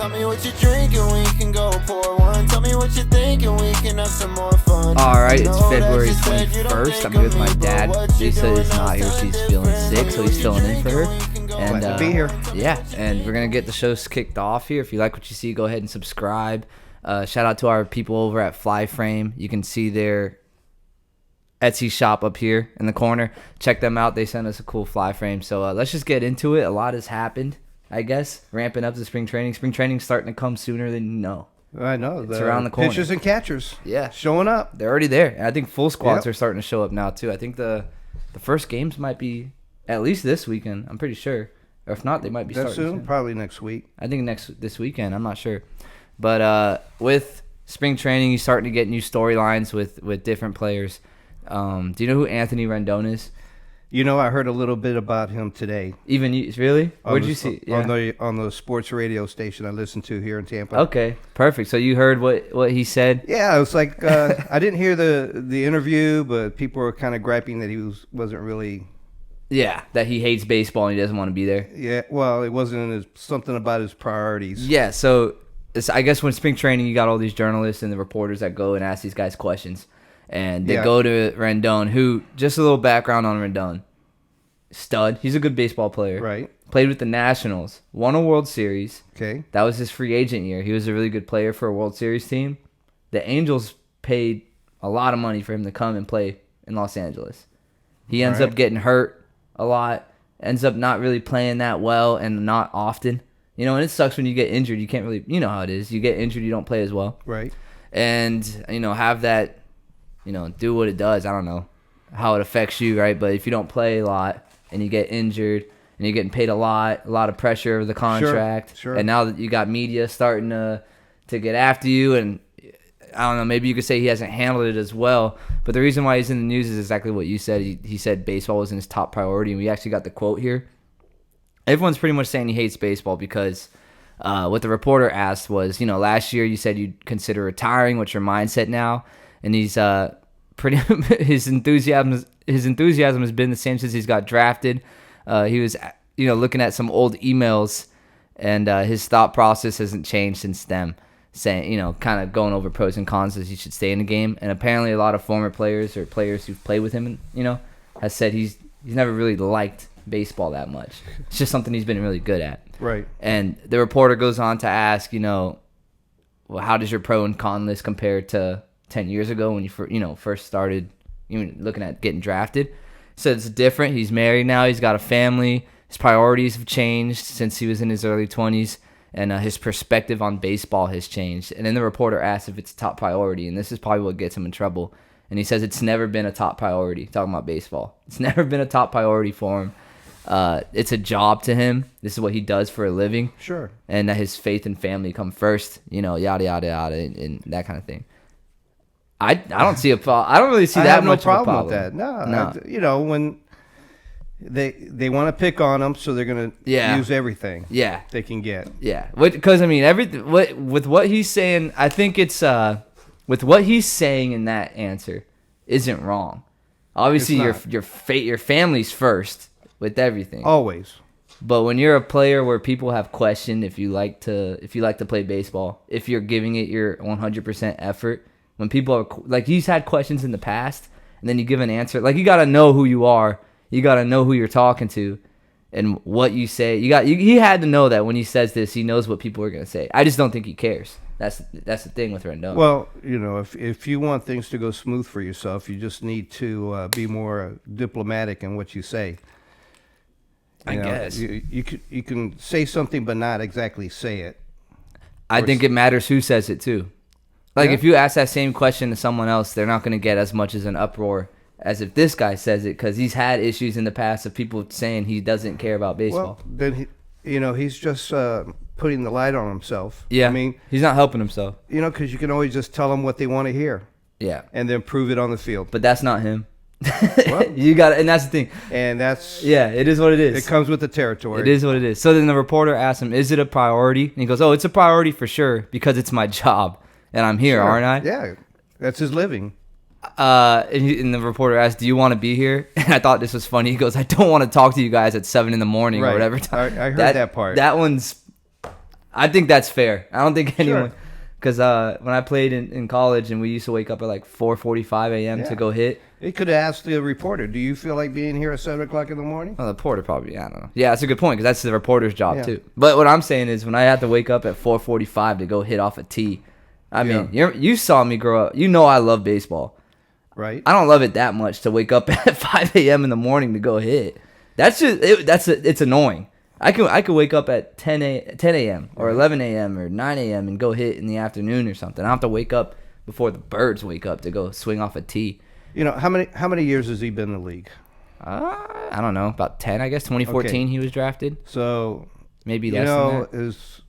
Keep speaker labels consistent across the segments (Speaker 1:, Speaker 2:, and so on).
Speaker 1: Tell me what you're drinking, we can go pour one. Tell me what you're thinking, we can have some more fun.
Speaker 2: Alright, it's February 21st. I'm here with my dad. Lisa is not here. She's feeling sick, so he's filling in for her. And
Speaker 3: Glad to be here.
Speaker 2: Yeah, and we're going to get the shows kicked off here. If you like what you see, go ahead and subscribe. Shout out to our people over at Fly Frame. You can see their Etsy shop up here in the corner. Check them out. They sent us a cool fly frame. So let's just get into it. A lot has happened, I guess, ramping up to spring training. Spring training's starting to come sooner than you know.
Speaker 3: I know.
Speaker 2: It's around the corner.
Speaker 3: Pitchers and catchers.
Speaker 2: Yeah.
Speaker 3: Showing up.
Speaker 2: They're already there. And I think full squads are starting to show up now, too. I think the first games might be at least this weekend. I'm pretty sure. Or if not, they might be starting soon.
Speaker 3: Probably next week.
Speaker 2: I think this weekend. I'm not sure. But with spring training, you're starting to get new storylines with different players. Do you know who Anthony Rendon is?
Speaker 3: You know, I heard a little bit about him today.
Speaker 2: Even you, really? Where'd you see? Yeah.
Speaker 3: On the sports radio station I listen to here in Tampa.
Speaker 2: Okay, perfect. So you heard what he said?
Speaker 3: Yeah, it was like I didn't hear the interview, but people were kind of griping that he wasn't really.
Speaker 2: Yeah, that he hates baseball and he doesn't want to be there.
Speaker 3: Yeah, well, it wasn't something about his priorities.
Speaker 2: Yeah, so I guess when spring training, you got all these journalists and the reporters that go and ask these guys questions. And they go to Rendon, who, just a little background on Rendon. Stud. He's a good baseball player.
Speaker 3: Right.
Speaker 2: Played with the Nationals. Won a World Series.
Speaker 3: Okay.
Speaker 2: That was his free agent year. He was a really good player for a World Series team. The Angels paid a lot of money for him to come and play in Los Angeles. He ends up getting hurt a lot. Ends up not really playing that well and not often. You know, and it sucks when you get injured. You can't really, you know how it is. You get injured, you don't play as well.
Speaker 3: Right.
Speaker 2: And, have that, do what it does. I don't know how it affects you, right? But if you don't play a lot and you get injured and you're getting paid a lot of pressure over the contract,
Speaker 3: sure.
Speaker 2: And now that you got media starting to get after you, and I don't know, maybe you could say he hasn't handled it as well. But the reason why he's in the news is exactly what you said. He said baseball wasn't his top priority, and we actually got the quote here. Everyone's pretty much saying he hates baseball because what the reporter asked was, last year you said you'd consider retiring. What's your mindset now? And he's his enthusiasm has been the same since he's got drafted. He was looking at some old emails, and his thought process hasn't changed since then. Saying kind of going over pros and cons as he should stay in the game. And apparently a lot of former players or players who've played with him, has said he's never really liked baseball that much. It's just something he's been really good at.
Speaker 3: Right.
Speaker 2: And the reporter goes on to ask, well, how does your pro and con list compare to 10 years ago when you first started looking at getting drafted? So it's different. He's married now. He's got a family. His priorities have changed since he was in his early 20s, and his perspective on baseball has changed. And then the reporter asks if it's a top priority, and this is probably what gets him in trouble. And he says it's never been a top priority, talking about baseball. It's never been a top priority for him. It's a job to him. This is what he does for a living.
Speaker 3: Sure. And
Speaker 2: his faith and family come first, yada, yada, yada, and that kind of thing. I don't see a problem. I don't really see that much of a problem
Speaker 3: with that. No. When they want to pick on him, so they're going to use everything they can get.
Speaker 2: Yeah. Because, with what he's saying, I think it's, with what he's saying in that answer isn't wrong. Obviously, your family's first with everything.
Speaker 3: Always.
Speaker 2: But when you're a player where people have questioned if you like to play baseball, if you're giving it your 100% effort, when people are like, he's had questions in the past, and then you give an answer. Like, you got to know who you are. You got to know who you're talking to and what you say. He had to know that when he says this, he knows what people are going to say. I just don't think he cares. That's the thing with Rendon.
Speaker 3: Well, if you want things to go smooth for yourself, you just need to be more diplomatic in what you say.
Speaker 2: I guess
Speaker 3: you can say something but not exactly say it.
Speaker 2: I think it matters who says it too. Like, if you ask that same question to someone else, they're not going to get as much as an uproar as if this guy says it, because he's had issues in the past of people saying he doesn't care about baseball.
Speaker 3: Well, then he's just putting the light on himself.
Speaker 2: Yeah, he's not helping himself.
Speaker 3: Because you can always just tell them what they want to hear.
Speaker 2: Yeah,
Speaker 3: and then prove it on the field.
Speaker 2: But that's not him.
Speaker 3: Well,
Speaker 2: you got, and that's the thing.
Speaker 3: And that's
Speaker 2: it is what it is.
Speaker 3: It comes with the territory.
Speaker 2: It is what it is. So then the reporter asks him, "Is it a priority?" And he goes, "Oh, it's a priority for sure because it's my job and I'm here, aren't I?"
Speaker 3: Yeah, that's his living.
Speaker 2: And the reporter asked, "Do you want to be here?" And I thought this was funny. He goes, "I don't want to talk to you guys at 7 a.m. or whatever time."
Speaker 3: I heard that part.
Speaker 2: That one's, I think that's fair. I don't think anyone, because when I played in college and we used to wake up at like 4:45 a.m. to go hit.
Speaker 3: He could have asked the reporter, "Do you feel like being here at 7 o'clock in the morning?"
Speaker 2: Well, the reporter probably. I don't know. Yeah, that's a good point because that's the reporter's job too. But what I'm saying is, when I had to wake up at 4:45 to go hit off a tee, I mean, you saw me grow up. You know, I love baseball.
Speaker 3: Right.
Speaker 2: I don't love it that much to wake up at 5 a.m. in the morning to go hit. That's just it's annoying. I could wake up at 10 a.m. or 11 a.m. or 9 a.m. and go hit in the afternoon or something. I don't have to wake up before the birds wake up to go swing off a tee.
Speaker 3: You know, how many years has he been in the league?
Speaker 2: I don't know, about 10, I guess. 2014 he was drafted.
Speaker 3: So
Speaker 2: maybe less than that.
Speaker 3: Is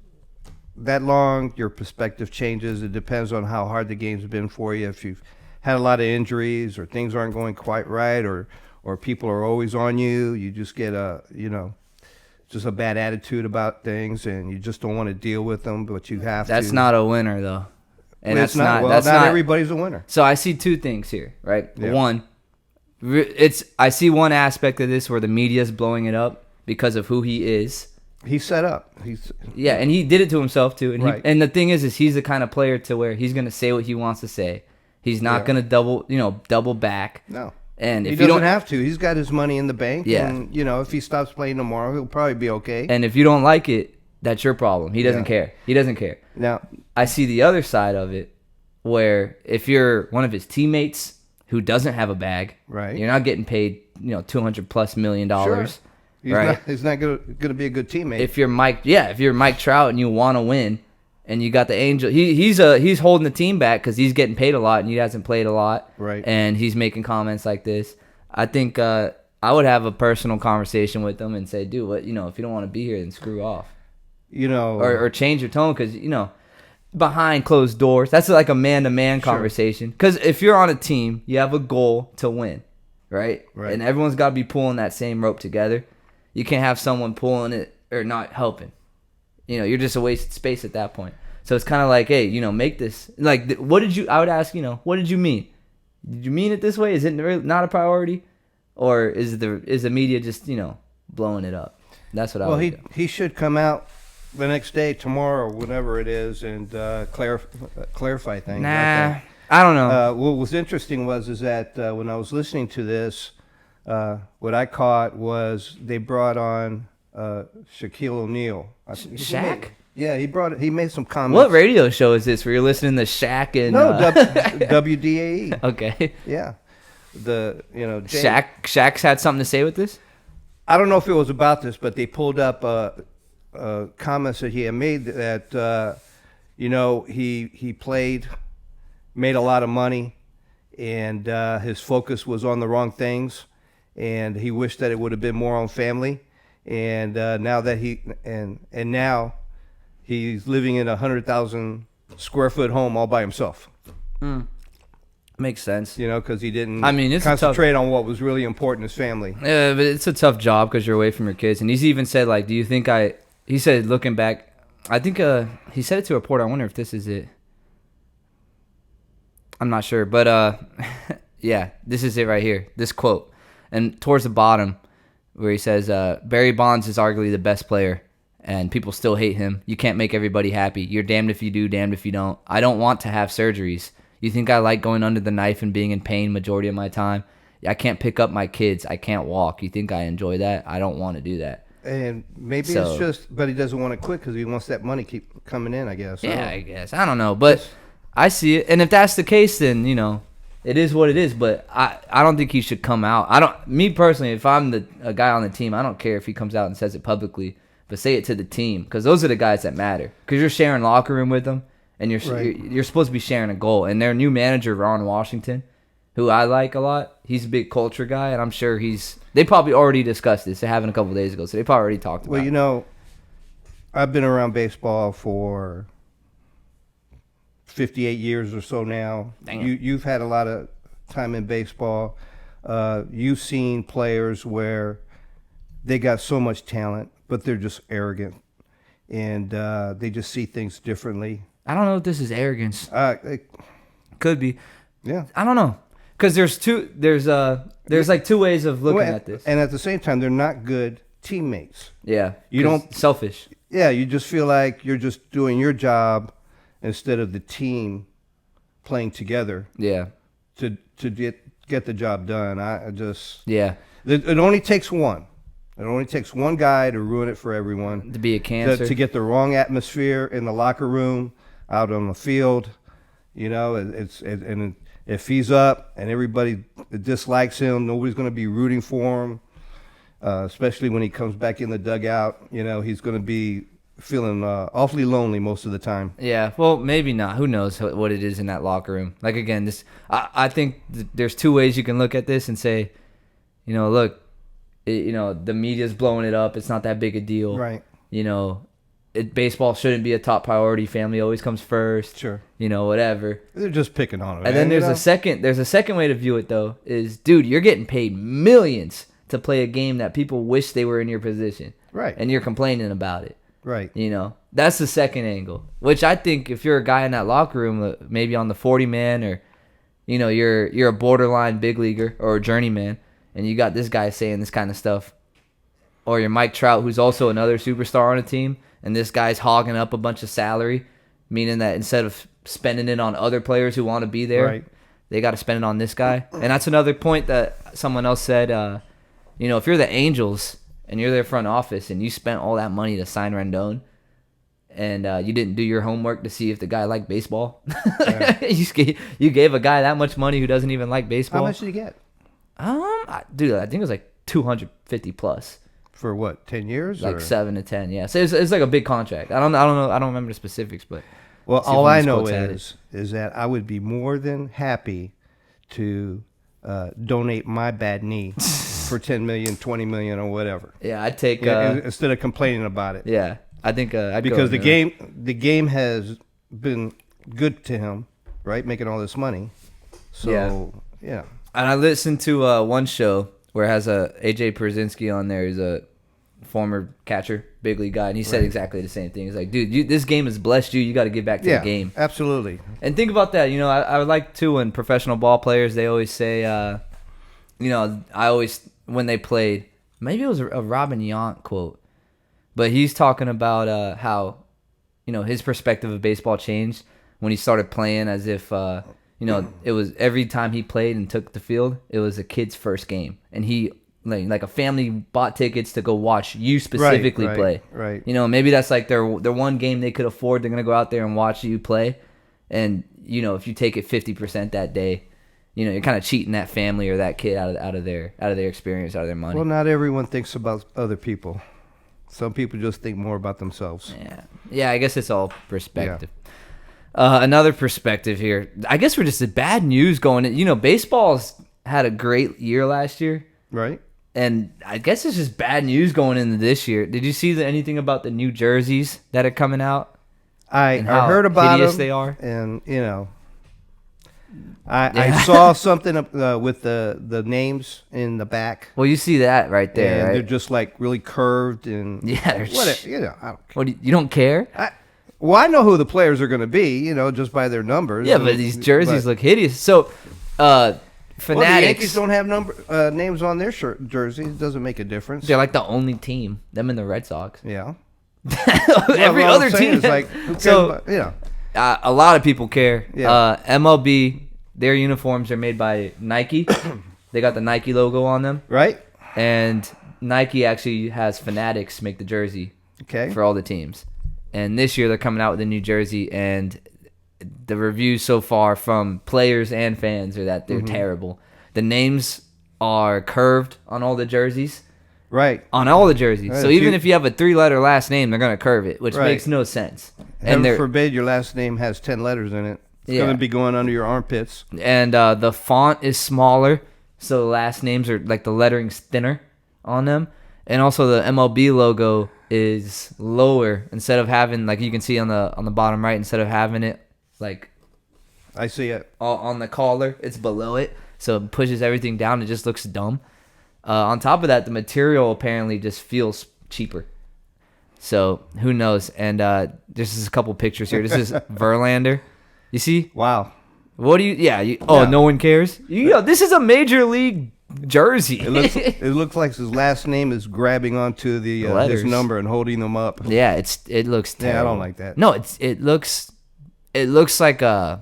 Speaker 3: that long? Your perspective changes. It depends on how hard the game's been for you. If you've had a lot of injuries or things aren't going quite right, or people are always on you, you just get just a bad attitude about things, and you just don't want to deal with them, but you have to.
Speaker 2: That's not a winner, though. And
Speaker 3: that's not everybody's a winner.
Speaker 2: So I see two things here, right?
Speaker 3: Yeah.
Speaker 2: One, I see one aspect of this where the media is blowing it up because of who he is.
Speaker 3: He's set up.
Speaker 2: And he did it to himself too. And
Speaker 3: right.
Speaker 2: And the thing is he's the kind of player to where he's gonna say what he wants to say. He's not gonna double back.
Speaker 3: No.
Speaker 2: And
Speaker 3: if
Speaker 2: he
Speaker 3: doesn't have to. He's got his money in the bank.
Speaker 2: Yeah.
Speaker 3: And if he stops playing tomorrow, he'll probably be okay.
Speaker 2: And if you don't like it, that's your problem. He doesn't care. He doesn't care.
Speaker 3: Now,
Speaker 2: I see the other side of it, where if you're one of his teammates who doesn't have a bag,
Speaker 3: right,
Speaker 2: you're not getting paid, $200+ million.
Speaker 3: Sure.
Speaker 2: Right?
Speaker 3: He's not going to be a good teammate.
Speaker 2: If you're Mike Trout and you want to win, and you got the Angel, he's holding the team back because he's getting paid a lot and he hasn't played a lot,
Speaker 3: right?
Speaker 2: And he's making comments like this. I think I would have a personal conversation with him and say, dude, what if you don't want to be here, then screw off. Or change your tone because, behind closed doors, that's like a man-to-man conversation. Because if you're on a team, you have a goal to win, right? And everyone's got to be pulling that same rope together. You can't have someone pulling it or not helping. You're just a wasted space at that point. So it's kind of like, hey, make this. Like, I would ask, what did you mean? Did you mean it this way? Is it not a priority? Or is the media just, blowing it up? That's what I would do.
Speaker 3: He should come out the next day, tomorrow, or whatever it is, and clarify things.
Speaker 2: Nah, I don't know.
Speaker 3: What was interesting is that when I was listening to this, what I caught was they brought on Shaquille O'Neal.
Speaker 2: Shaq?
Speaker 3: He made some comments.
Speaker 2: What radio show is this where you're listening to Shaq and...
Speaker 3: No, WDAE.
Speaker 2: Okay.
Speaker 3: Yeah.
Speaker 2: Shaq's had something to say with this?
Speaker 3: I don't know if it was about this, but they pulled up comments that he had made that, he played, made a lot of money, and his focus was on the wrong things, and he wished that it would have been more on family. And now he's living in a 100,000 square foot home all by himself.
Speaker 2: Makes sense.
Speaker 3: Because he didn't
Speaker 2: concentrate
Speaker 3: on what was really important, his family.
Speaker 2: Yeah, but it's a tough job because you're away from your kids. And he's even said, like, do you think he said, looking back, I think he said it to a reporter. I wonder if this is it. I'm not sure. But, yeah, this is it right here. This quote. And towards the bottom, where he says, Barry Bonds is arguably the best player, and people still hate him. You can't make everybody happy. You're damned if you do, damned if you don't. I don't want to have surgeries. You think I like going under the knife and being in pain majority of my time? I can't pick up my kids. I can't walk. You think I enjoy that? I don't want to do that.
Speaker 3: And maybe it's just, but he doesn't want to quit because he wants that money keep coming in, I guess.
Speaker 2: Yeah, I guess. I don't know. But I see it. And if that's the case, then, it is what it is. But I don't think he should come out. Me personally, if I'm a guy on the team, I don't care if he comes out and says it publicly, but say it to the team because those are the guys that matter. Because you're sharing locker room with them, and you're supposed to be sharing a goal. And their new manager, Ron Washington, who I like a lot, he's a big culture guy, and I'm sure they probably already discussed this. They happened a couple of days ago, so they probably already talked about it.
Speaker 3: Well, I've been around baseball for 58 years or so now. You've had a lot of time in baseball. You've seen players where they got so much talent, but they're just arrogant, and they just see things differently.
Speaker 2: I don't know if this is arrogance. Could be.
Speaker 3: Yeah.
Speaker 2: I don't know. Because there's like two ways of looking at this.
Speaker 3: And at the same time, they're not good teammates.
Speaker 2: Yeah.
Speaker 3: You
Speaker 2: 'cause
Speaker 3: don't-
Speaker 2: selfish.
Speaker 3: Yeah, you just feel like you're just doing your job instead of the team playing together
Speaker 2: Yeah.
Speaker 3: to get the job done. I just
Speaker 2: Yeah.
Speaker 3: it only takes one. It only takes one guy to ruin it for everyone.
Speaker 2: To be a cancer.
Speaker 3: To get the wrong atmosphere in the locker room, out on the field. You know, and if he's up and everybody dislikes him, nobody's going to be rooting for him. Especially when he comes back in the dugout, you know, he's going to be feeling awfully lonely most of the time.
Speaker 2: Yeah, well, maybe not. Who knows what it is in that locker room? Like again, I think there's two ways you can look at this and say, you know, look, the media's blowing it up. It's not that big a deal,
Speaker 3: Right.
Speaker 2: You know, baseball shouldn't be a top priority. Family always comes first.
Speaker 3: Sure.
Speaker 2: You know, whatever.
Speaker 3: They're just picking on him.
Speaker 2: And then
Speaker 3: man,
Speaker 2: there's a second way to view it though. Is dude, you're getting paid millions to play a game that people wish they were in your position,
Speaker 3: Right.
Speaker 2: and you're complaining about it.
Speaker 3: Right.
Speaker 2: You know, that's the second angle, which I think if you're a guy in that locker room, maybe on the 40 man, or, you know, you're a borderline big leaguer or a journeyman, and you got this guy saying this kind of stuff, or you're Mike Trout, who's also another superstar on a team, and this guy's hogging up a bunch of salary, meaning that instead of spending it on other players who want to be there,
Speaker 3: Right.
Speaker 2: they got to spend it on this guy. And that's another point that someone else said, you know, if you're the Angels and you're their front office and you spent all that money to sign Rendon, and you didn't do your homework to see if the guy liked baseball, you gave a guy that much money who doesn't even like baseball.
Speaker 3: How much did he get?
Speaker 2: Dude, I think it was like 250 plus,
Speaker 3: For what, 10 years?
Speaker 2: like
Speaker 3: or?
Speaker 2: 7 to 10. Yeah, so it's like a big contract. I don't know. I don't remember the specifics, but
Speaker 3: Well,
Speaker 2: see if
Speaker 3: all
Speaker 2: one of
Speaker 3: I
Speaker 2: these
Speaker 3: know
Speaker 2: quotes had
Speaker 3: is that I would be more than happy to donate my bad knee for 10 million, 20 million, or whatever.
Speaker 2: yeah, I'd take.
Speaker 3: Instead of complaining about it.
Speaker 2: Yeah, I think I'd
Speaker 3: Because
Speaker 2: go,
Speaker 3: the game has been good to him, right? Making all this money. So, yeah.
Speaker 2: And I listened to one show where it has AJ Pierzynski on there. He's a former catcher, big league guy, and he said
Speaker 3: Right.
Speaker 2: exactly the same thing. He's like, dude, this game has blessed you. You got to give back to
Speaker 3: Yeah,
Speaker 2: the game.
Speaker 3: absolutely.
Speaker 2: And think about that. You know, I would like to when professional ball players, they always say, you know, when they played, maybe it was a Robin Yount quote, but he's talking about how, you know, his perspective of baseball changed when he started playing as if, you know, it was every time he played and took the field, it was a kid's first game. And he, like a family bought tickets to go watch you specifically
Speaker 3: right,
Speaker 2: play.
Speaker 3: right.
Speaker 2: You know, maybe that's like their one game they could afford. They're going to go out there and watch you play. And, you know, if you take it 50% that day, you know, you're kind of cheating that family or that kid out of their experience, out of their money.
Speaker 3: Well, not everyone thinks about other people. Some people just think more about themselves.
Speaker 2: Yeah, I guess it's all perspective. Another perspective here. I guess we're just bad news going in. You know, baseball's had a great year last year.
Speaker 3: Right?
Speaker 2: And I guess it's just bad news going into this year. Did you see anything about the new jerseys that are coming out?
Speaker 3: I
Speaker 2: And how
Speaker 3: heard about
Speaker 2: hideous
Speaker 3: them,
Speaker 2: they are?
Speaker 3: and you know, I saw something with the names in the back,
Speaker 2: Well, you see that right there,
Speaker 3: and
Speaker 2: right?
Speaker 3: they're just like really curved and
Speaker 2: Yeah, they're
Speaker 3: what you know. I don't care.
Speaker 2: What, you don't care?
Speaker 3: Well, I know who the players are going to be, you know, just by their numbers.
Speaker 2: Yeah, but these jerseys look hideous. So,
Speaker 3: Well, the
Speaker 2: Fanatics,
Speaker 3: Yankees don't have names on their jerseys. It doesn't make a difference.
Speaker 2: they're like the only team. Them and the Red Sox.
Speaker 3: Yeah.
Speaker 2: Every
Speaker 3: Well,
Speaker 2: other
Speaker 3: what I'm saying
Speaker 2: team.
Speaker 3: is like, who cares
Speaker 2: So,
Speaker 3: about, you know.
Speaker 2: a lot of people care.
Speaker 3: Yeah.
Speaker 2: MLB, their uniforms are made by Nike. They got the Nike logo on them.
Speaker 3: Right?
Speaker 2: And Nike actually has Fanatics make the jersey
Speaker 3: Okay.
Speaker 2: for all the teams. And this year they're coming out with a new jersey, and the reviews so far from players and fans are that they're
Speaker 3: Mm-hmm.
Speaker 2: terrible. The names are curved on all the jerseys.
Speaker 3: Right.
Speaker 2: On all the jerseys.
Speaker 3: Right,
Speaker 2: So
Speaker 3: if
Speaker 2: even
Speaker 3: you-
Speaker 2: if you have a 3-letter last name, they're going to curve it, which
Speaker 3: Right.
Speaker 2: makes no sense. And
Speaker 3: Heaven
Speaker 2: they're
Speaker 3: forbid your last name has 10 letters in it. It's
Speaker 2: Yeah.
Speaker 3: going to be going under your armpits.
Speaker 2: and the font is smaller, so the last names are like the lettering's thinner on them. And also the MLB logo is lower, instead of having, like you can see on the bottom right, instead of having it like
Speaker 3: I see it.
Speaker 2: on the collar, it's below it, so it pushes everything down. It just looks dumb. On top of that, the material apparently just feels cheaper. So who knows? And this is a couple pictures here. This is Verlander. You see?
Speaker 3: Wow.
Speaker 2: What do you? Yeah.
Speaker 3: Yeah.
Speaker 2: No one cares. You know, this is a major league jersey.
Speaker 3: It looks like his last name is grabbing onto the his
Speaker 2: letters.
Speaker 3: number and holding them up.
Speaker 2: Yeah, it looks terrible.
Speaker 3: Yeah, I don't like that.
Speaker 2: No, it looks like a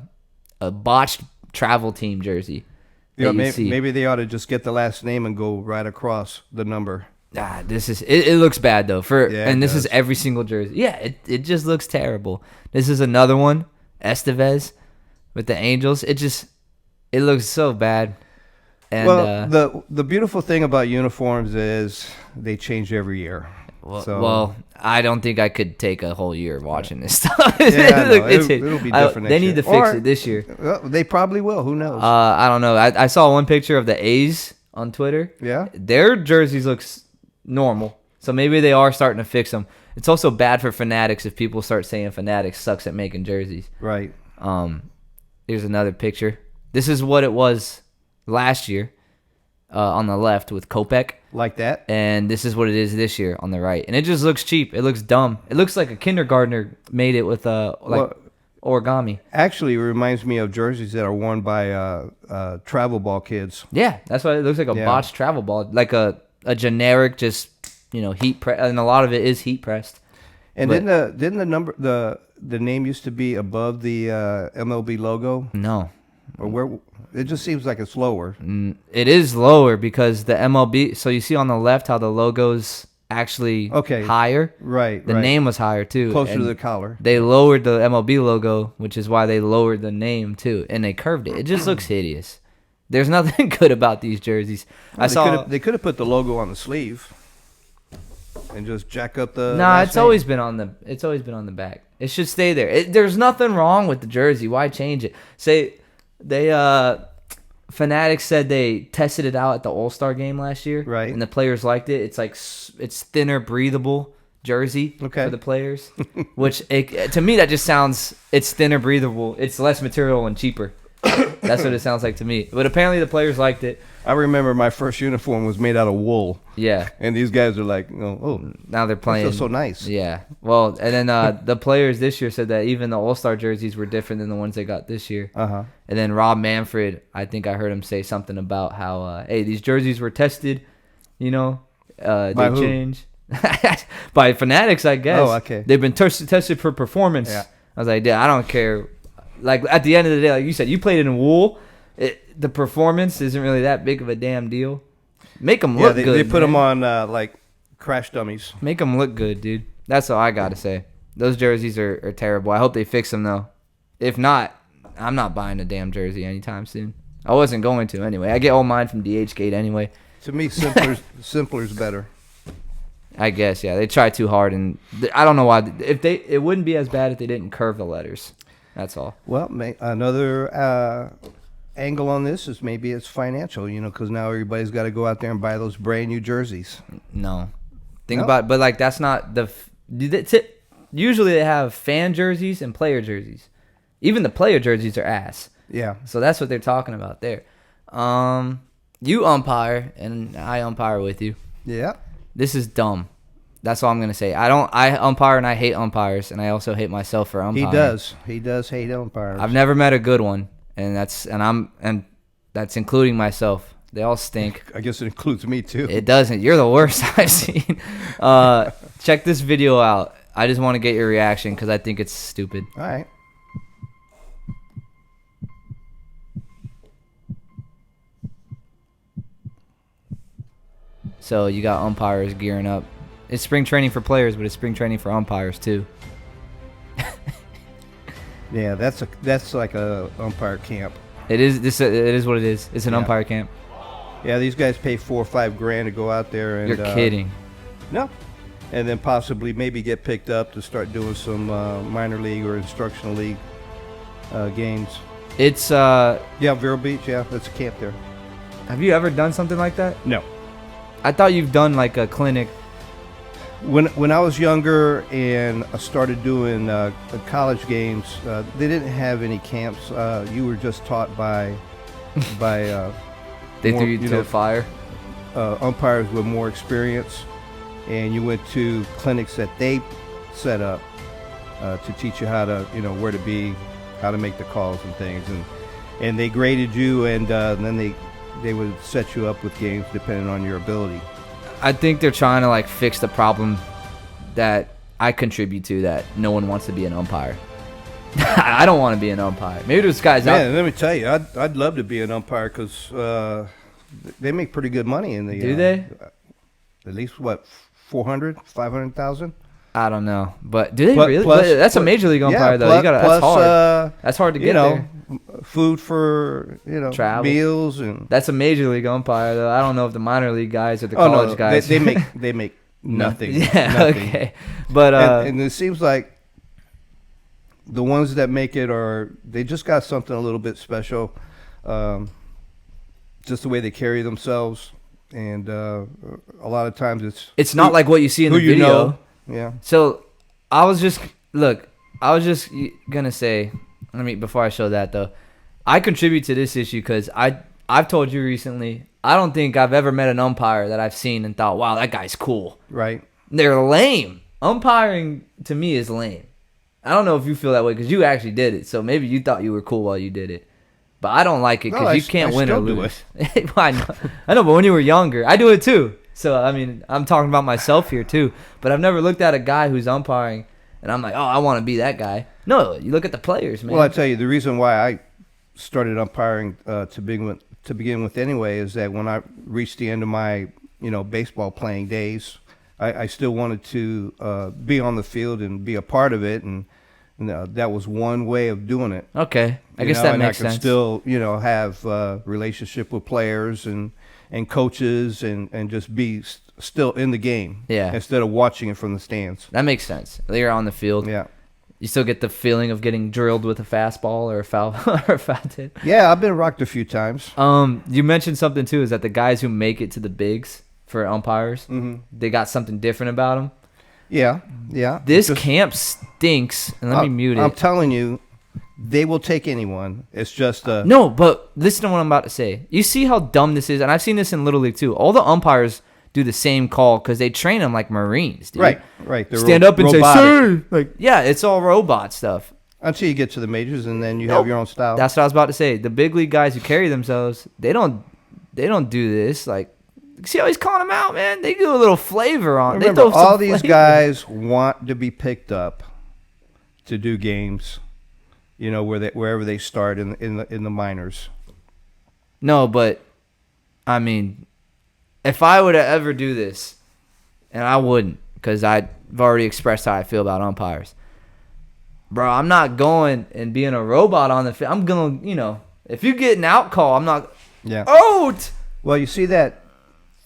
Speaker 2: botched travel team jersey.
Speaker 3: Yeah, maybe they ought to just get the last name and go right across the number.
Speaker 2: It looks bad though. And this is
Speaker 3: does.
Speaker 2: every single jersey. Yeah, it just looks terrible. This is another one, Estevez with the Angels. It looks so bad. And
Speaker 3: well, the beautiful thing about uniforms is they change every year.
Speaker 2: Well, I don't think I could take a whole year watching this stuff.
Speaker 3: Yeah, no, it'll be different.
Speaker 2: They
Speaker 3: next
Speaker 2: need to
Speaker 3: year.
Speaker 2: fix it this year.
Speaker 3: Well, they probably will. Who knows?
Speaker 2: I don't know. I saw one picture of the A's on Twitter.
Speaker 3: Yeah,
Speaker 2: their jerseys looks normal, so maybe they are starting to fix them. It's also bad for Fanatics if people start saying Fanatics sucks at making jerseys.
Speaker 3: right.
Speaker 2: Here's another picture. This is what it was last year on the left with Kopech.
Speaker 3: Like that.
Speaker 2: And this is what it is this year on the right. And it just looks cheap. It looks dumb. It looks like a kindergartner made it with origami.
Speaker 3: Actually, it reminds me of jerseys that are worn by travel ball kids.
Speaker 2: Yeah, that's why it looks like a botched travel ball. Like a generic just, heat press. And a lot of it is heat pressed.
Speaker 3: And didn't the number the name used to be above the MLB logo?
Speaker 2: No.
Speaker 3: Or where it just seems like it's lower.
Speaker 2: It is lower because the MLB. So you see on the left how the logo's actually higher.
Speaker 3: Right.
Speaker 2: The name was higher too.
Speaker 3: Closer to the collar.
Speaker 2: They lowered the MLB logo, which is why they lowered the name too, and they curved it. It just looks hideous. There's nothing good about these jerseys.
Speaker 3: They could have put the logo on the sleeve and just jack up the.
Speaker 2: Nah, it's always been on the back. It should stay there. There's nothing wrong with the jersey. Why change it? Fanatics said they tested it out at the All-Star game last year,
Speaker 3: right?
Speaker 2: And the players liked it. It's thinner, breathable jersey for the players. Which to me that just sounds it's thinner, breathable. It's less material and cheaper. That's what it sounds like to me. But apparently the players liked it.
Speaker 3: I remember my first uniform was made out of wool.
Speaker 2: Yeah.
Speaker 3: And these guys are like, oh,
Speaker 2: now they're playing.
Speaker 3: Feels so nice.
Speaker 2: Yeah. Well, and then the players this year said that even the All-Star jerseys were different than the ones they got this year.
Speaker 3: Uh-huh.
Speaker 2: And then Rob Manfred, I think I heard him say something about how, hey, these jerseys were tested,
Speaker 3: By
Speaker 2: they
Speaker 3: who?
Speaker 2: change. By Fanatics, I guess.
Speaker 3: Oh, okay.
Speaker 2: They've been tested for performance.
Speaker 3: Yeah.
Speaker 2: I was like, yeah, I don't care. Like, at the end of the day, like you said, you played in wool. The performance isn't really that big of a damn deal. Make them look good.
Speaker 3: They put them on, like, crash dummies.
Speaker 2: Make them look good, dude. That's all I got to say. Those jerseys are terrible. I hope they fix them, though. If not, I'm not buying a damn jersey anytime soon. I wasn't going to anyway. I get all mine from DHgate anyway.
Speaker 3: To me, simpler's better.
Speaker 2: I guess, yeah. They try too hard, and I don't know why. It wouldn't be as bad if they didn't curve the letters. That's all.
Speaker 3: Well, another angle on this is maybe it's financial, because now everybody's got to go out there and buy those brand new jerseys.
Speaker 2: No. But like that's not usually they have fan jerseys and player jerseys. Even the player jerseys are ass.
Speaker 3: Yeah.
Speaker 2: So that's what they're talking about there. You umpire and I umpire with you.
Speaker 3: Yeah.
Speaker 2: This is dumb. That's all I'm gonna say. I umpire and I hate umpires, and I also hate myself for umpiring.
Speaker 3: He does hate umpires.
Speaker 2: I've never met a good one, and that's including myself. They all stink.
Speaker 3: I guess it includes me too.
Speaker 2: It doesn't. You're the worst I've seen. Check this video out. I just want to get your reaction because I think it's stupid.
Speaker 3: All right.
Speaker 2: So you got umpires gearing up. It's spring training for players, but it's spring training for umpires too.
Speaker 3: Yeah, that's like a umpire camp.
Speaker 2: It is. It is what it is. It's an umpire camp.
Speaker 3: Yeah, these guys pay $4 or $5 to go out there and.
Speaker 2: You're kidding.
Speaker 3: No. And then possibly maybe get picked up to start doing some minor league or instructional league games.
Speaker 2: It's
Speaker 3: Yeah, Vero Beach. Yeah, that's a camp there.
Speaker 2: Have you ever done something like that?
Speaker 3: No.
Speaker 2: I thought you've done like a clinic.
Speaker 3: When I was younger and I started doing college games, they didn't have any camps. You were just taught by
Speaker 2: They threw you to the fire.
Speaker 3: Umpires with more experience, and you went to clinics that they set up to teach you how to, where to be, how to make the calls and things, and they graded you, and then they they would set you up with games depending on your ability.
Speaker 2: I think they're trying to like fix the problem that I contribute to, that no one wants to be an umpire. I don't want to be an umpire. Maybe there's guys out.
Speaker 3: Man, let me tell you, I'd love to be an umpire because they make pretty good money in the.
Speaker 2: Do they?
Speaker 3: At least what, 400, 500,000?
Speaker 2: I don't know, but do they
Speaker 3: Plus-
Speaker 2: really?
Speaker 3: plus-
Speaker 2: But that's a major league umpire though. You gotta. That's hard. That's hard to get there.
Speaker 3: Food for
Speaker 2: Travel.
Speaker 3: meals and.
Speaker 2: That's a major league umpire though. I don't know if the minor league guys or the
Speaker 3: Oh
Speaker 2: college
Speaker 3: no,
Speaker 2: guys.
Speaker 3: they make nothing.
Speaker 2: Yeah.
Speaker 3: nothing.
Speaker 2: Okay. But
Speaker 3: And it seems like the ones that make it they just got something a little bit special, just the way they carry themselves, and a lot of times
Speaker 2: it's not like what you see in the
Speaker 3: who you
Speaker 2: video.
Speaker 3: know. Yeah.
Speaker 2: So I was just gonna say, before I show that though, I contribute to this issue because I've told you recently, I don't think I've ever met an umpire that I've seen and thought, wow, that guy's cool.
Speaker 3: Right.
Speaker 2: They're lame. Umpiring to me is lame. I don't know if you feel that way because you actually did it, so maybe you thought you were cool while you did it. But I don't like it because you can't win or
Speaker 3: still do
Speaker 2: lose. I know, but when you were younger, I do it too. So, I'm talking about myself here too. But I've never looked at a guy who's umpiring and I'm like, oh, I want to be that guy. No, you look at the players, man.
Speaker 3: Well, I tell you, the reason why I started umpiring to begin with anyway is that when I reached the end of my baseball playing days, I still wanted to be on the field and be a part of it, and that was one way of doing it.
Speaker 2: Okay, I guess that makes sense.
Speaker 3: I could still have relationship with players and coaches and just be still in the game.
Speaker 2: Yeah.
Speaker 3: Instead of watching it from the stands.
Speaker 2: That makes sense. You're on the field.
Speaker 3: Yeah.
Speaker 2: You still get the feeling of getting drilled with a fastball or a foul or a foul tip.
Speaker 3: Yeah, I've been rocked a few times.
Speaker 2: You mentioned something too, is that the guys who make it to the bigs for umpires, they got something different about them.
Speaker 3: Yeah.
Speaker 2: This camp stinks. And let me mute it.
Speaker 3: I'm telling you, they will take anyone. It's just
Speaker 2: no, but listen to what I'm about to say. You see how dumb this is, and I've seen this in Little League too. All the umpires do the same call because they train them like Marines, dude.
Speaker 3: Right. They're
Speaker 2: Stand up and
Speaker 3: robotic.
Speaker 2: say, "Sir!" Like, yeah, it's all robot stuff.
Speaker 3: Until you get to the majors, and then you have your own style.
Speaker 2: That's what I was about to say. The big league guys who carry themselves, they don't do this. Like, see how he's calling them out, man? They do a little flavor on.
Speaker 3: Remember,
Speaker 2: they throw
Speaker 3: all
Speaker 2: some
Speaker 3: these
Speaker 2: flavor.
Speaker 3: guys want to be picked up to do games. Wherever they start in the minors.
Speaker 2: No, but if I were to ever do this, and I wouldn't, because I've already expressed how I feel about umpires, bro, I'm not going and being a robot on the field. I'm going to, if you get an out call, I'm not out.
Speaker 3: Well, you see that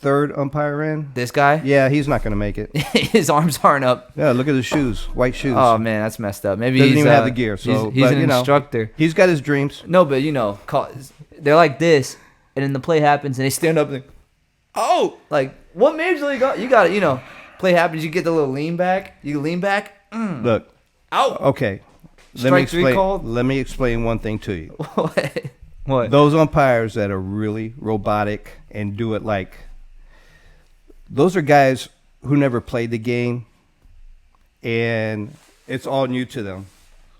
Speaker 3: third umpire in?
Speaker 2: This guy?
Speaker 3: Yeah, he's not going to make it.
Speaker 2: His arms aren't up.
Speaker 3: Yeah, look at his shoes, white shoes.
Speaker 2: Oh, man, that's messed up. Maybe
Speaker 3: Doesn't
Speaker 2: he's
Speaker 3: even have the gear. So
Speaker 2: he's an instructor.
Speaker 3: He's got his dreams.
Speaker 2: No, but they're like this, and then the play happens, and they stand up and like what major league? You got it. Play happens, you get the little lean back. You lean back.
Speaker 3: Look.
Speaker 2: Out.
Speaker 3: Okay.
Speaker 2: Strike three called.
Speaker 3: Let me explain one thing to you.
Speaker 2: What?
Speaker 3: Those umpires that are really robotic and do it like. Those are guys who never played the game, and it's all new to them.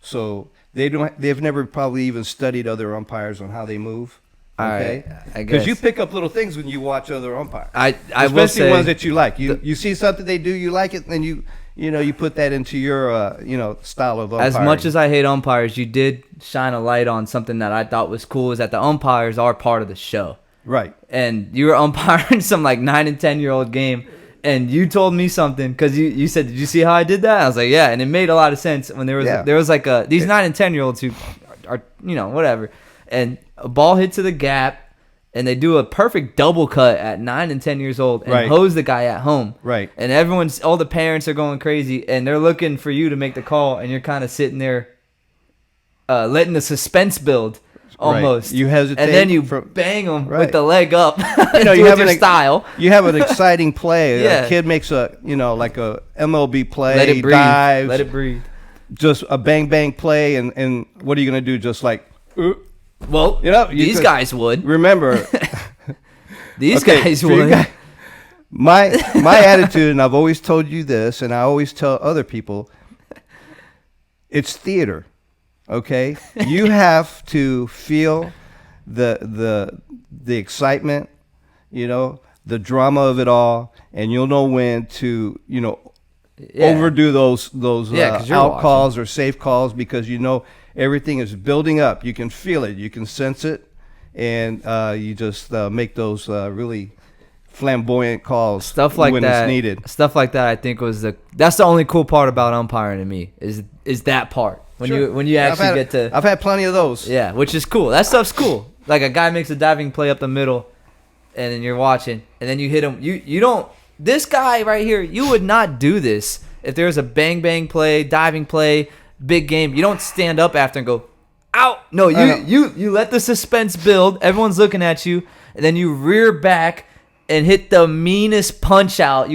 Speaker 3: So they've never probably even studied other umpires on how they move. Okay,
Speaker 2: I guess
Speaker 3: because you pick up little things when you watch other umpires.
Speaker 2: I
Speaker 3: especially
Speaker 2: will say
Speaker 3: ones that you like. You see something they do, you like it, and then you put that into your style of umpiring.
Speaker 2: As much as I hate umpires, you did shine a light on something that I thought was cool, is that the umpires are part of the show.
Speaker 3: Right.
Speaker 2: And you were umpiring some like 9 and 10-year-old game, and you told me something because you said, "Did you see how I did that?" I was like, "Yeah," and it made a lot of sense when there was like these 9 and 10-year-olds who are whatever, and a ball hit to the gap, and they do a perfect double cut at 9 and 10 years old and hose the guy at home.
Speaker 3: Right.
Speaker 2: And all the parents are going crazy, and they're looking for you to make the call, and you're kind of sitting there, letting the suspense build. Almost.
Speaker 3: Right. You hesitate.
Speaker 2: And then you bang them with the leg up.
Speaker 3: You have
Speaker 2: your style.
Speaker 3: You have an exciting play.
Speaker 2: Yeah.
Speaker 3: A kid makes like a MLB play.
Speaker 2: Let it breathe.
Speaker 3: Dives,
Speaker 2: Let it breathe.
Speaker 3: Just a bang bang play, and what are you gonna do? Just like,
Speaker 2: well, these guys would.
Speaker 3: Remember,
Speaker 2: these guys would.
Speaker 3: My attitude, and I've always told you this, and I always tell other people, it's theater. Okay, you have to feel the excitement, the drama of it all, and you'll know when to overdo those
Speaker 2: 'cause you're
Speaker 3: out
Speaker 2: watching.
Speaker 3: calls or safe calls, because everything is building up. You can feel it, you can sense it, and you just make those really flamboyant calls
Speaker 2: Stuff like
Speaker 3: when
Speaker 2: that
Speaker 3: it's needed.
Speaker 2: Stuff like that, I think that's the only cool part about umpiring to me is that part when
Speaker 3: Sure.
Speaker 2: you actually get to
Speaker 3: I've had plenty of those.
Speaker 2: yeah, which is cool. That stuff's cool. Like a guy makes a diving play up the middle, and then you're watching, and then you hit him. You don't. This guy right here, you would not do this if there was a bang bang play, diving play, big game. You don't stand up after and go, out. No, you let the suspense build. Everyone's looking at you, and then you rear back and hit the meanest punch out.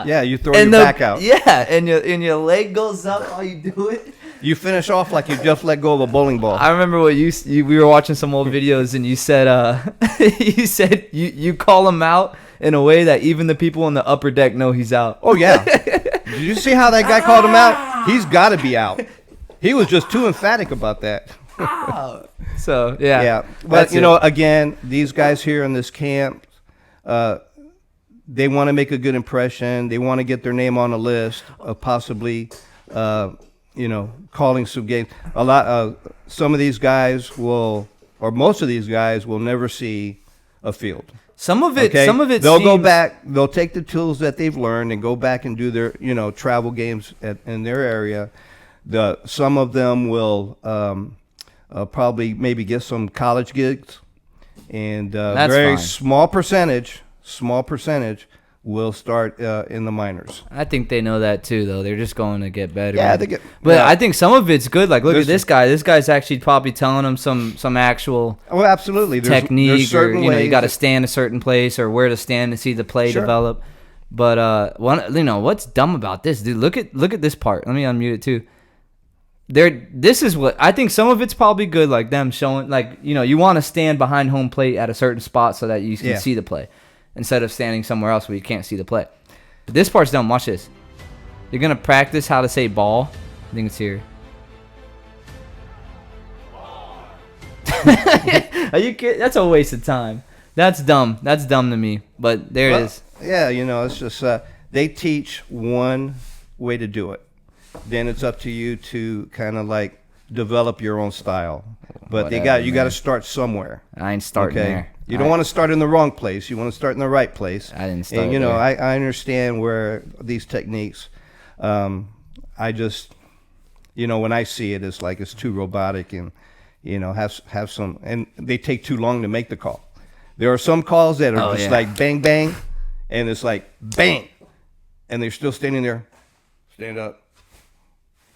Speaker 3: Yeah, you throw your back out.
Speaker 2: Yeah, and your leg goes up while you do it.
Speaker 3: You finish off like you just let go of a bowling ball.
Speaker 2: I remember what we were watching some old videos, and you said you said you call him out in a way that even the people on the upper deck know he's out.
Speaker 3: Oh yeah. Did you see how that guy called him out? He's got to be out. He was just too emphatic about that.
Speaker 2: So yeah,
Speaker 3: Yeah, but
Speaker 2: that's it.
Speaker 3: again, these guys here in this camp, they want to make a good impression. They want to get their name on a list of possibly, calling some games. Some of these guys will, or most of these guys will never see a field.
Speaker 2: Some of it,
Speaker 3: Okay?
Speaker 2: they'll
Speaker 3: They'll go back. They'll take the tools that they've learned and go back and do their, travel games in their area. Some of them will probably maybe get some college gigs, and
Speaker 2: That's
Speaker 3: very
Speaker 2: fine.
Speaker 3: small percentage will start in the minors.
Speaker 2: I think they know that too, though. They're just going to get better.
Speaker 3: Yeah,
Speaker 2: But
Speaker 3: yeah.
Speaker 2: I think some of it's good. Like, look at
Speaker 3: Listen.
Speaker 2: this guy. This guy's actually probably telling them some actual
Speaker 3: Oh, absolutely. There's
Speaker 2: technique, or
Speaker 3: certain
Speaker 2: you
Speaker 3: ways
Speaker 2: got to
Speaker 3: that-
Speaker 2: stand a certain place or where to stand to see the play
Speaker 3: Sure.
Speaker 2: develop. But what's dumb about this, dude? Look at this part. Let me unmute it too. This is what I think. Some of it's probably good, like them showing, like you want to stand behind home plate at a certain spot so that you can
Speaker 3: Yeah.
Speaker 2: see the play, instead of standing somewhere else where you can't see the play. But this part's dumb. Watch this. You're gonna practice how to say ball. I think it's here. Are you kidding? That's a waste of time. That's dumb. That's dumb to me. But there it is.
Speaker 3: Yeah, it's just they teach one way to do it. Then it's up to you to kind of like develop your own style. But you got to start somewhere.
Speaker 2: I ain't starting
Speaker 3: Okay,
Speaker 2: there.
Speaker 3: you don't want to start in the wrong place. You want to start in the right place.
Speaker 2: I didn't start
Speaker 3: And
Speaker 2: there.
Speaker 3: I understand where these techniques. I just, when I see it, it's like it's too robotic, and have some, and they take too long to make the call. There are some calls that are just like bang bang, and it's like bang, and they're still standing there. Stand up.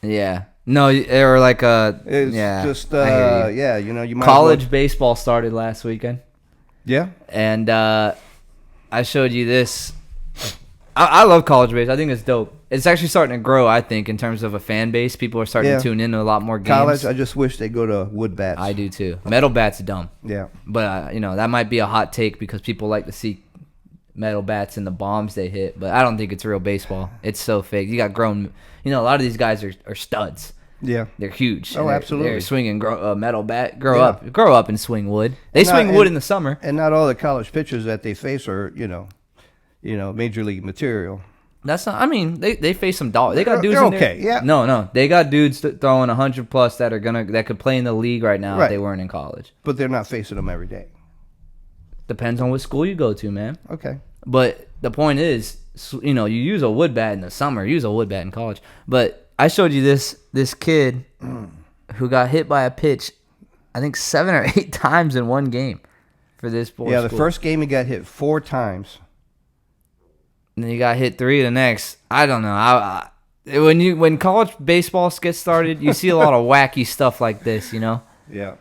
Speaker 2: Yeah. No, or like
Speaker 3: It's
Speaker 2: yeah.
Speaker 3: just
Speaker 2: I hear you.
Speaker 3: you might
Speaker 2: College
Speaker 3: as well-
Speaker 2: baseball started last weekend,
Speaker 3: Yeah.
Speaker 2: and I showed you this. I love college baseball. I think it's dope. It's actually starting to grow, I think, in terms of a fan base. People are starting
Speaker 3: Yeah.
Speaker 2: to tune into a lot more games.
Speaker 3: College. I just wish they go to wood bats.
Speaker 2: I do too. Metal bats dumb,
Speaker 3: Yeah.
Speaker 2: but that might be a hot take because people like to see metal bats and the bombs they hit. But I don't think it's real baseball. It's so fake. You got grown. A lot of these guys are studs.
Speaker 3: Yeah.
Speaker 2: They're huge.
Speaker 3: Oh,
Speaker 2: and they're,
Speaker 3: absolutely.
Speaker 2: They're swinging metal bat. Grow
Speaker 3: Yeah.
Speaker 2: up and swing wood. They
Speaker 3: And
Speaker 2: swing
Speaker 3: not-
Speaker 2: wood
Speaker 3: and-
Speaker 2: in the summer.
Speaker 3: And not all the college pitchers that they face are, major league material.
Speaker 2: That's not. I mean, they face some dogs. They got
Speaker 3: They're-
Speaker 2: dudes.
Speaker 3: they're
Speaker 2: in there.
Speaker 3: okay, yeah.
Speaker 2: No. They got dudes throwing 100+ that could play in the league right now if
Speaker 3: Right.
Speaker 2: they weren't in college.
Speaker 3: But they're not facing them every day.
Speaker 2: Depends on what school you go to, man.
Speaker 3: Okay.
Speaker 2: But the point is, you use a wood bat in the summer. Use a wood bat in college. But I showed you this kid who got hit by a pitch, I think 7 or 8 times in one game for this boy.
Speaker 3: Yeah, the first game he got hit 4 times.
Speaker 2: And then he got hit 3 the next. I don't know. When college baseball gets started, you see a lot of wacky stuff like this.
Speaker 3: Yeah.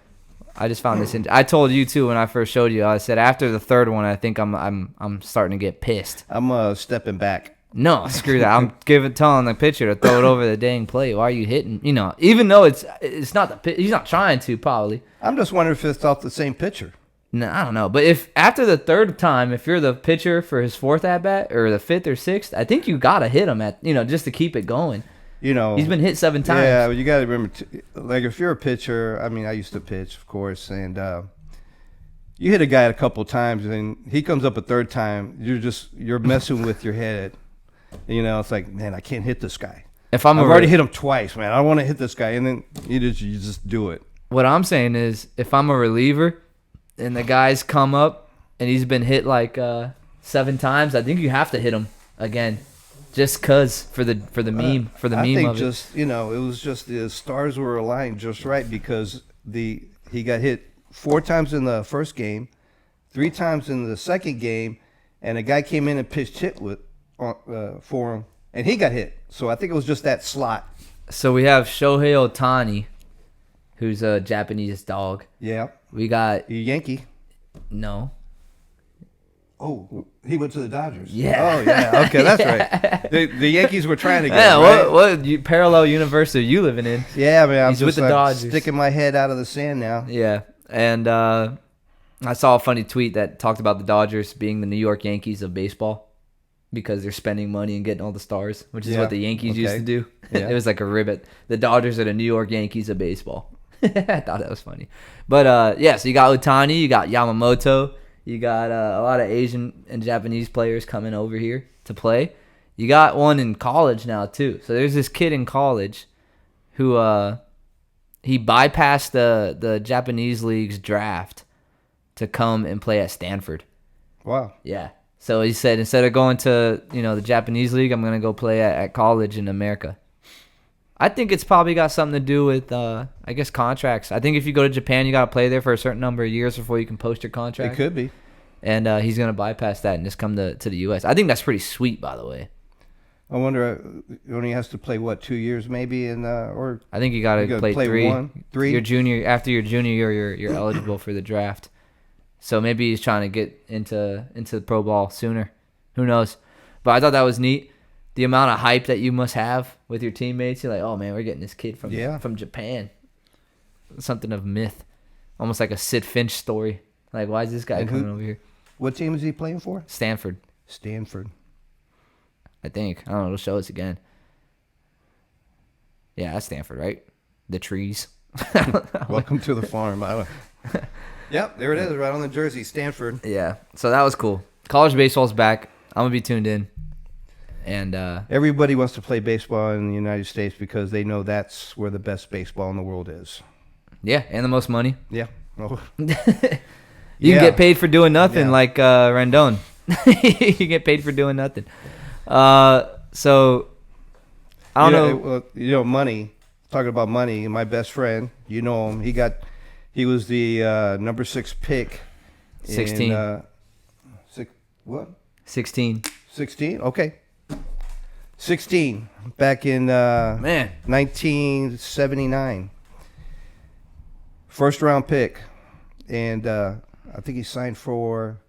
Speaker 2: I just found this. I told you too when I first showed you. I said after the third one, I think I'm starting to get pissed.
Speaker 3: I'm stepping back.
Speaker 2: No, screw that. I'm telling the pitcher to throw it over the dang plate. Why are you hitting? Even though it's not the pitch, he's not trying to probably.
Speaker 3: I'm just wondering if it's off the same pitcher.
Speaker 2: No, I don't know. But if after the third time, if you're the pitcher for his 4th at bat or the 5th or 6th, I think you gotta hit him at just to keep it going.
Speaker 3: you know,
Speaker 2: He's been hit 7 times.
Speaker 3: Yeah, but you got to remember, like if you're a pitcher, I mean, I used to pitch, of course, and you hit a guy a couple times, and he comes up a third time, you're messing with your head. You know, it's like, man, I can't hit this guy.
Speaker 2: If I've
Speaker 3: already hit him twice, man. I want to hit this guy, and then you just do it.
Speaker 2: What I'm saying is, if I'm a reliever and the guy's come up and he's been hit like 7 times, I think you have to hit him again, just cause for the meme
Speaker 3: I think
Speaker 2: of
Speaker 3: just, you know, it was just the stars were aligned just right because he got hit 4 times in the first game, 3 times in the second game, and a guy came in and pitched hit for him, and he got hit. So I think it was just that slot.
Speaker 2: So we have Shohei Ohtani, who's a Japanese dog.
Speaker 3: Yeah.
Speaker 2: We got
Speaker 3: Yankee.
Speaker 2: no.
Speaker 3: Oh, he went to the Dodgers.
Speaker 2: Yeah.
Speaker 3: Oh, yeah. Okay, that's right. The Yankees were trying to get
Speaker 2: Yeah,
Speaker 3: him, right?
Speaker 2: what parallel universe are you living in?
Speaker 3: Yeah, man. I'm
Speaker 2: He's
Speaker 3: just
Speaker 2: with the Dodgers.
Speaker 3: sticking my head out of the sand now.
Speaker 2: Yeah, and I saw a funny tweet that talked about the Dodgers being the New York Yankees of baseball because they're spending money and getting all the stars, which is what the Yankees used to do.
Speaker 3: Yeah.
Speaker 2: It was like a ribbit. The Dodgers are the New York Yankees of baseball. I thought that was funny. But, yeah, so you got Ohtani, you got Yamamoto, you got a lot of Asian and Japanese players coming over here to play. You got one in college now, too. So there's this kid in college who he bypassed the Japanese league's draft to come and play at Stanford.
Speaker 3: Wow.
Speaker 2: Yeah. So he said, instead of going to, the Japanese league, I'm going to go play at college in America. I think it's probably got something to do with, I guess, contracts. I think if you go to Japan, you got to play there for a certain number of years before you can post your contract.
Speaker 3: It could be.
Speaker 2: And he's going to bypass that and just come to the U.S. I think that's pretty sweet, by the way.
Speaker 3: I wonder, he only has to play, 2 years maybe? Or
Speaker 2: I think you got to play 3.
Speaker 3: 3?
Speaker 2: Your junior, after your junior year, you're eligible for the draft. So maybe he's trying to get into the pro ball sooner. Who knows? But I thought that was neat. The amount of hype that you must have with your teammates. You're like, oh, man, we're getting this kid from Japan. Something of myth. Almost like a Sid Finch story. Like, why is this guy coming over here?
Speaker 3: What team is he playing for?
Speaker 2: Stanford. I think. I don't know. It'll show us again. Yeah, that's Stanford, right? The trees.
Speaker 3: Welcome to the farm. Yep, there it is, right on the jersey, Stanford.
Speaker 2: Yeah, so that was cool. College baseball's back. I'm going to be tuned in. And
Speaker 3: everybody wants to play baseball in the United States because they know that's where the best baseball in the world is.
Speaker 2: Yeah, and the most money.
Speaker 3: Yeah. Oh.
Speaker 2: You can get paid for doing nothing like Rendon. You get paid for doing nothing. So, I don't know.
Speaker 3: Well, money. Talking about money, my best friend, you know him. He was the number 6 pick.
Speaker 2: 16. 16.
Speaker 3: 16? Okay. 16. Back in 1979. First round pick. And I think he signed for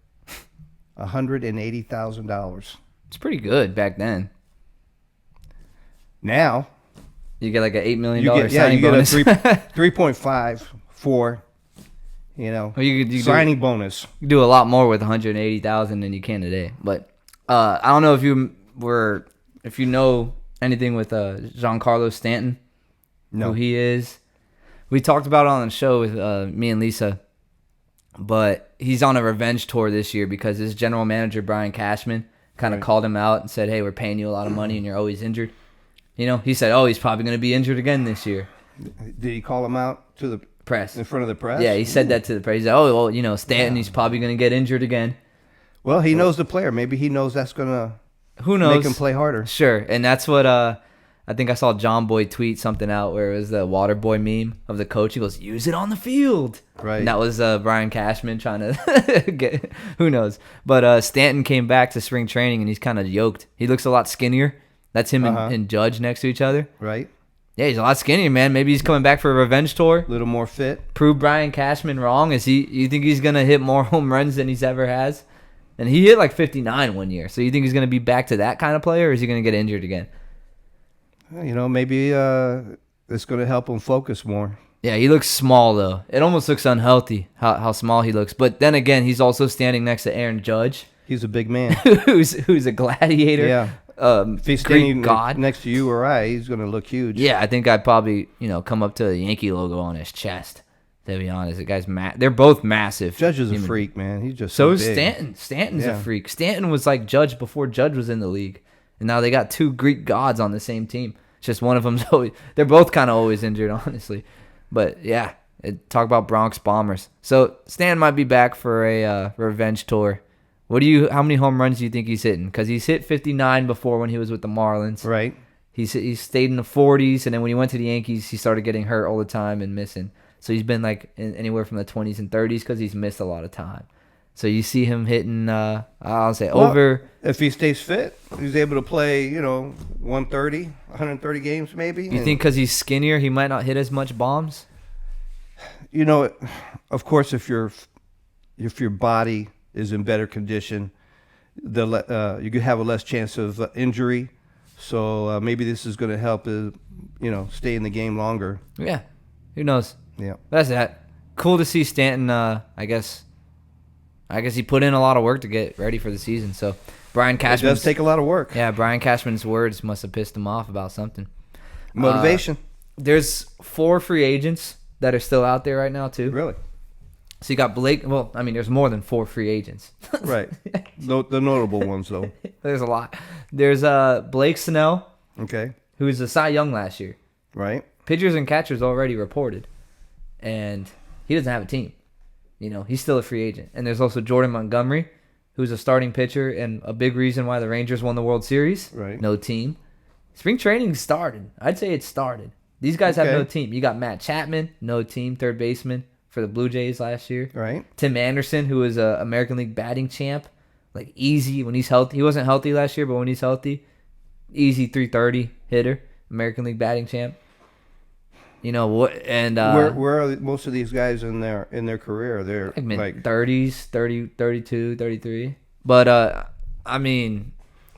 Speaker 3: $180,000.
Speaker 2: It's pretty good back then.
Speaker 3: Now
Speaker 2: you get like an $8 million signing
Speaker 3: bonus.
Speaker 2: bonus.
Speaker 3: Get a 3.5 for,
Speaker 2: you
Speaker 3: signing bonus.
Speaker 2: You do a lot more with $180,000 than you can today. But I don't know if you know anything with Giancarlo Stanton,
Speaker 3: who
Speaker 2: he is. We talked about it on the show with me and Lisa, but he's on a revenge tour this year because his general manager Brian Cashman kind of called him out and said, "Hey, we're paying you a lot of money and you're always injured." He said, "Oh, he's probably going to be injured again this year."
Speaker 3: Did he call him out to the
Speaker 2: press?
Speaker 3: In front of the press?
Speaker 2: Yeah, he said that to the press. He said, "Oh, well, Stanton, he's probably going to get injured again."
Speaker 3: Well, he knows the player. Maybe he knows that's going to make him play harder.
Speaker 2: Sure, and that's what I think I saw John Boy tweet something out where it was the water boy meme of the coach. He goes, "Use it on the field."
Speaker 3: Right.
Speaker 2: And that was Brian Cashman trying to get, who knows. But Stanton came back to spring training, and he's kind of yoked. He looks a lot skinnier. That's him and Judge next to each other.
Speaker 3: Right.
Speaker 2: Yeah, he's a lot skinnier, man. Maybe he's coming back for a revenge tour.
Speaker 3: A little more fit.
Speaker 2: Prove Brian Cashman wrong. You think he's going to hit more home runs than he's ever has? And he hit like 59 one year. So you think he's going to be back to that kind of player, or is he going to get injured again?
Speaker 3: Maybe it's going to help him focus more.
Speaker 2: Yeah, he looks small, though. It almost looks unhealthy how small he looks. But then again, he's also standing next to Aaron Judge.
Speaker 3: He's a big man.
Speaker 2: who's a gladiator.
Speaker 3: Yeah. If he's
Speaker 2: Greek
Speaker 3: standing
Speaker 2: god.
Speaker 3: next to you or I, he's going to look huge.
Speaker 2: Yeah, I think I'd probably come up to the Yankee logo on his chest. To be honest, the guy's they're both massive.
Speaker 3: Judge is a
Speaker 2: human-
Speaker 3: freak, man. He's just
Speaker 2: So
Speaker 3: so
Speaker 2: is
Speaker 3: big.
Speaker 2: Stanton. Stanton's
Speaker 3: Yeah.
Speaker 2: a freak. Stanton was like Judge before Judge was in the league, and now they got two Greek gods on the same team. It's just one of them's always. They're both kind of always injured, honestly. But yeah, talk about Bronx Bombers. So Stanton might be back for a revenge tour. How many home runs do you think he's hitting? Because he's hit 59 before when he was with the Marlins.
Speaker 3: Right.
Speaker 2: He's stayed in the 40s, and then when he went to the Yankees, he started getting hurt all the time and missing. So he's been like anywhere from the 20s and 30s because he's missed a lot of time. So you see him hitting, I'll say over.
Speaker 3: If he stays fit, he's able to play, 130, 130 games maybe.
Speaker 2: You think because he's skinnier, he might not hit as much bombs?
Speaker 3: Of course, if your body is in better condition, you could have a less chance of injury. So maybe this is going to help, stay in the game longer.
Speaker 2: Yeah, who knows?
Speaker 3: Yeah.
Speaker 2: That's that. Cool to see Stanton. I guess he put in a lot of work to get ready for the season. So Brian
Speaker 3: It
Speaker 2: Cashman
Speaker 3: does take a lot of work.
Speaker 2: Yeah, Brian Cashman's words must have pissed him off about something.
Speaker 3: Motivation.
Speaker 2: There's 4 free agents that are still out there right now too.
Speaker 3: Really?
Speaker 2: So you got Blake. Well, I mean, there's more than 4 free agents.
Speaker 3: Right. The notable ones, though.
Speaker 2: There's a lot. There's Blake Snell,
Speaker 3: Okay.
Speaker 2: who was a Cy Young last year.
Speaker 3: Right.
Speaker 2: Pitchers and catchers already reported, and he doesn't have a team. He's still a free agent. And there's also Jordan Montgomery, who's a starting pitcher and a big reason why the Rangers won the World Series.
Speaker 3: Right.
Speaker 2: No team. Spring training started. I'd say it started. These guys have
Speaker 3: Okay.
Speaker 2: no team. You got Matt Chapman, no team, third baseman for the Blue Jays last year.
Speaker 3: Right.
Speaker 2: Tim Anderson, who was a American League batting champ, like easy when he's healthy. He wasn't healthy last year, but when he's healthy, easy 330 hitter, American League batting champ. And
Speaker 3: Where are most of these guys in their career? They're
Speaker 2: like mid
Speaker 3: like
Speaker 2: 30s, 30, 32, 33. But I mean,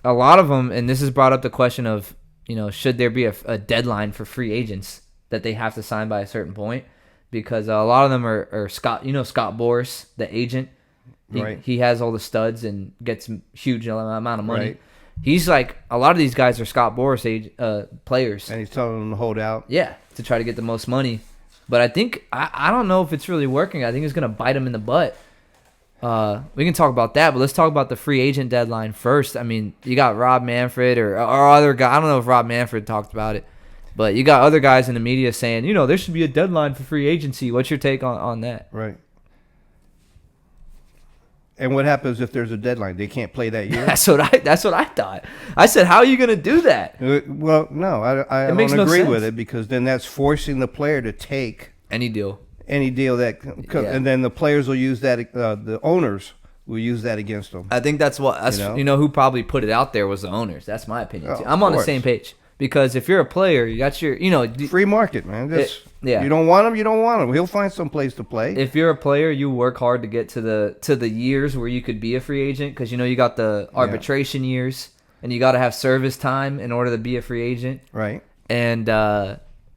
Speaker 2: a lot of them, and this has brought up the question of, should there be a deadline for free agents that they have to sign by a certain point? Because a lot of them are Scott Boras, the agent.
Speaker 3: Right.
Speaker 2: He has all the studs and gets huge amount of money.
Speaker 3: Right.
Speaker 2: He's like, a lot of these guys are Scott Boras players.
Speaker 3: and he's telling them to hold out.
Speaker 2: Yeah, to try to get the most money. But I think, I don't know if it's really working. I think it's going to bite him in the butt. We can talk about that, but let's talk about the free agent deadline first. I mean, you got Rob Manfred or other guy. I don't know if Rob Manfred talked about it, but you got other guys in the media saying, there should be a deadline for free agency. What's your take on that?
Speaker 3: Right. And what happens if there's a deadline? They can't play that year?
Speaker 2: That's what I thought. I said, how are you going to do that?
Speaker 3: Well, no, I
Speaker 2: makes
Speaker 3: don't
Speaker 2: no
Speaker 3: agree
Speaker 2: sense.
Speaker 3: with it because then that's forcing the player to take
Speaker 2: Any deal.
Speaker 3: any deal that,
Speaker 2: Yeah.
Speaker 3: and then the players will use that. The owners will use that against them.
Speaker 2: I think that's who probably put it out there was the owners. That's my opinion.
Speaker 3: Oh,
Speaker 2: too.
Speaker 3: of
Speaker 2: I'm on the
Speaker 3: course.
Speaker 2: same page because if you're a player, you got your,
Speaker 3: Free market, man.
Speaker 2: Yeah.
Speaker 3: You don't want him, you don't want him. He'll find some place to play.
Speaker 2: if you're a player, you work hard to get to the years where you could be a free agent because you got the arbitration years and you got to have service time in order to be a free agent.
Speaker 3: Right.
Speaker 2: And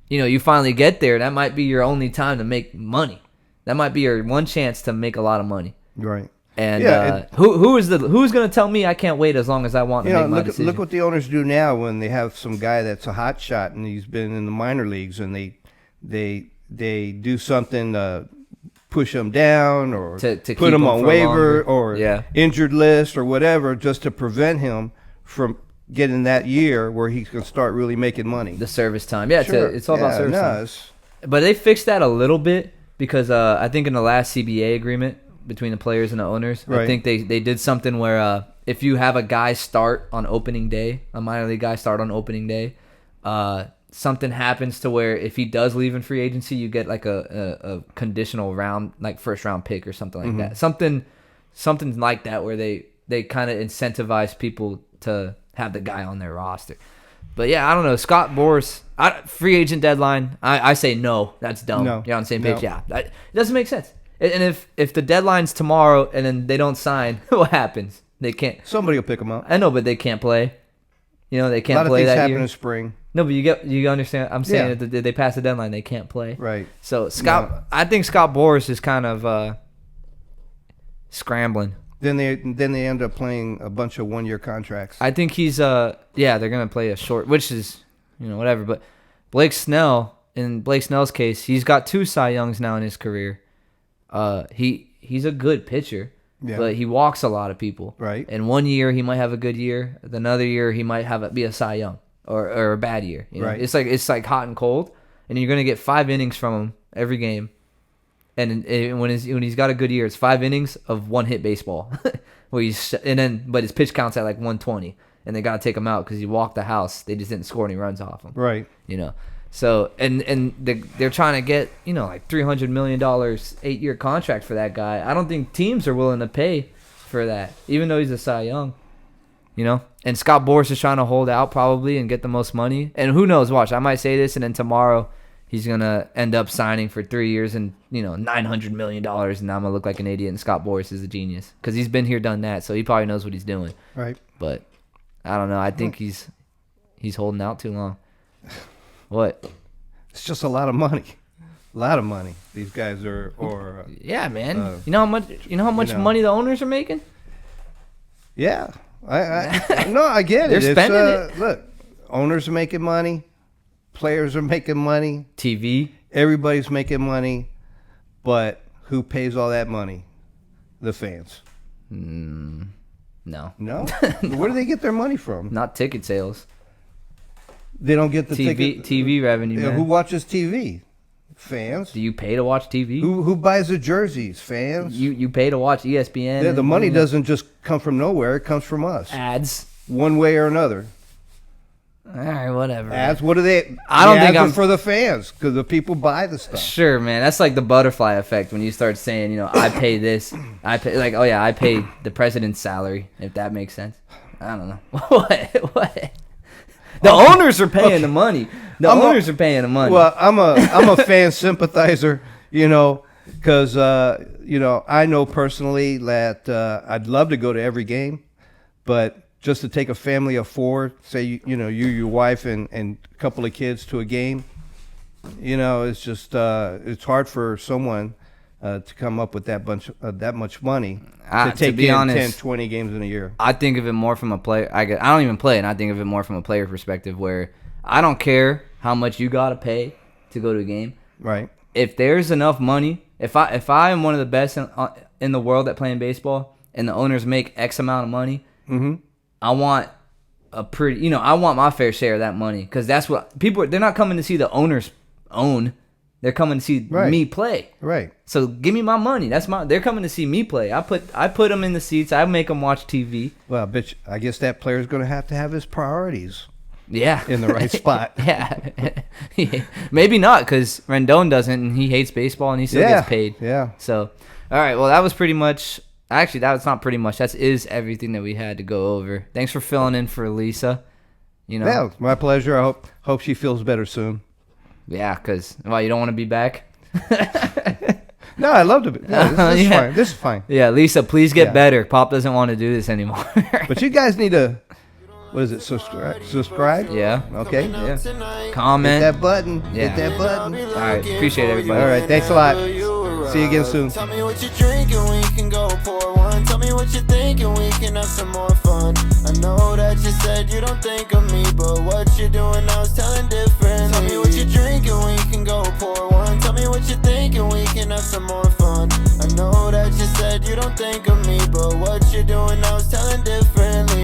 Speaker 2: you finally get there. That might be your only time to make money. That might be your one chance to make a lot of money.
Speaker 3: Right.
Speaker 2: And
Speaker 3: Yeah,
Speaker 2: who's going to tell me I can't wait as long as I want to make my decision?
Speaker 3: Look what the owners do now when they have some guy that's a hot shot and he's been in the minor leagues and they do something to push him down or
Speaker 2: To keep
Speaker 3: put him
Speaker 2: him
Speaker 3: on
Speaker 2: for
Speaker 3: waiver
Speaker 2: longer.
Speaker 3: or
Speaker 2: Yeah.
Speaker 3: injured list or whatever just to prevent him from getting that year where he can start really making money.
Speaker 2: The service time. Yeah,
Speaker 3: Sure.
Speaker 2: it's all about service
Speaker 3: no,
Speaker 2: time.
Speaker 3: it's-
Speaker 2: But they fixed that a little bit because I think in the last CBA agreement between the players and the owners, I
Speaker 3: Right.
Speaker 2: think they did something where if you have a guy start on opening day, a minor league guy start on opening day, something happens to where if he does leave in free agency, you get like a conditional round, like first round pick or something like that. Something like that where they kind of incentivize people to have the guy on their roster. But yeah, I don't know. Scott Boras, free agent deadline. I say no. That's dumb.
Speaker 3: No.
Speaker 2: You're on the same
Speaker 3: No.
Speaker 2: page. Yeah, it doesn't make sense. And if the deadline's tomorrow and then they don't sign, what happens? They can't.
Speaker 3: somebody will pick him up.
Speaker 2: I know, but they can't play. They
Speaker 3: A lot
Speaker 2: can't
Speaker 3: of
Speaker 2: play
Speaker 3: things
Speaker 2: that
Speaker 3: happen
Speaker 2: year.
Speaker 3: in spring.
Speaker 2: No, but you understand. I'm saying
Speaker 3: Yeah.
Speaker 2: that they pass the deadline, they can't play.
Speaker 3: Right.
Speaker 2: So I think Scott Boras is kind of scrambling.
Speaker 3: Then they end up playing a bunch of 1-year contracts.
Speaker 2: I think he's they're gonna play a short, which is whatever. But Blake Snell, in Blake Snell's case, he's got 2 Cy Youngs now in his career. He's a good pitcher, but he walks a lot of people.
Speaker 3: Right.
Speaker 2: And 1 year he might have a good year. Another year he might be a Cy Young or a bad year.
Speaker 3: Right.
Speaker 2: It's like hot and cold, and you're gonna get 5 innings from him every game. And when he's got a good year, it's 5 innings of 1-hit baseball, but his pitch counts at like 120, and they gotta take him out because he walked the house. They just didn't score any runs off him.
Speaker 3: Right.
Speaker 2: So and they're trying to get like $300 million 8-year contract for that guy. I don't think teams are willing to pay for that, even though he's a Cy Young. And Scott Boras is trying to hold out probably and get the most money. And who knows? Watch, I might say this, and then tomorrow he's gonna end up signing for 3 years and $900 million, and I'm gonna look like an idiot. And Scott Boras is a genius because he's been here, done that, so he probably knows what he's doing.
Speaker 3: Right.
Speaker 2: But I don't know. I think he's holding out too long. What?
Speaker 3: It's just a lot of money. A lot of money. These guys are.
Speaker 2: Yeah, man. You know how much money the owners are making?
Speaker 3: Yeah. I get it.
Speaker 2: They're spending it.
Speaker 3: Look, owners are making money. Players are making money.
Speaker 2: TV.
Speaker 3: Everybody's making money. But who pays all that money? The fans.
Speaker 2: No.
Speaker 3: No? Where do they get their money from?
Speaker 2: Not ticket sales.
Speaker 3: They don't get the
Speaker 2: TV revenue, man.
Speaker 3: Who watches TV? Fans.
Speaker 2: Do you pay to watch TV?
Speaker 3: Who buys the jerseys? Fans.
Speaker 2: You pay to watch ESPN.
Speaker 3: Yeah, the money doesn't just come from nowhere. It comes from us.
Speaker 2: Ads.
Speaker 3: One way or another.
Speaker 2: All right, whatever.
Speaker 3: Ads. What are they?
Speaker 2: I don't think
Speaker 3: I'm for the fans because the people buy the stuff.
Speaker 2: Sure, man. That's like the butterfly effect when you start saying, I pay this. I pay I pay the president's salary. If that makes sense. I don't know. What? The owners are paying the money. The owners are paying the money.
Speaker 3: Well, I'm a fan sympathizer, because I know personally that I'd love to go to every game, but just to take a family of 4, say your wife and a couple of kids to a game, it's just it's hard for someone to come up with that much money to take
Speaker 2: be
Speaker 3: in
Speaker 2: honest,
Speaker 3: 10, 20 games in a year.
Speaker 2: I think of it more from a player. I don't even play, and I think of it more from a player perspective, where I don't care how much you gotta pay to go to a game.
Speaker 3: Right.
Speaker 2: If there's enough money, if I am one of the best in the world at playing baseball, and the owners make X amount of money, I want I want my fair share of that money, because that's what they're not coming to see the owners own. They're coming to see me play.
Speaker 3: Right.
Speaker 2: So give me my money. They're coming to see me play. I put them in the seats. I make them watch TV.
Speaker 3: Well, bitch, I guess that player's going to have his priorities.
Speaker 2: Yeah.
Speaker 3: In the right spot.
Speaker 2: Yeah. Maybe not, because Rendon doesn't, and he hates baseball, and he still gets paid.
Speaker 3: Yeah.
Speaker 2: So, all right. Well, that was pretty much. Actually, that was not pretty much. That is everything that we had to go over. Thanks for filling in for Lisa.
Speaker 3: Yeah, my pleasure. I hope she feels better soon.
Speaker 2: Yeah, because, you don't want to be back?
Speaker 3: No, I love to be. No, this is fine. This is fine.
Speaker 2: Yeah, Lisa, please get better. Pop doesn't want to do this anymore.
Speaker 3: But you guys need to, what is it, subscribe?
Speaker 2: Yeah.
Speaker 3: Okay. Yeah.
Speaker 2: Comment.
Speaker 3: Hit that button.
Speaker 2: Yeah.
Speaker 3: Hit that button.
Speaker 2: All right. Appreciate everybody.
Speaker 3: All right. Thanks a lot. See you again soon.
Speaker 1: Tell me what you're drinking, we can go pour one. Tell me what you're thinking, we can have some more fun. I know that you said you don't think of me, but what you're doing now is telling different. Tell me what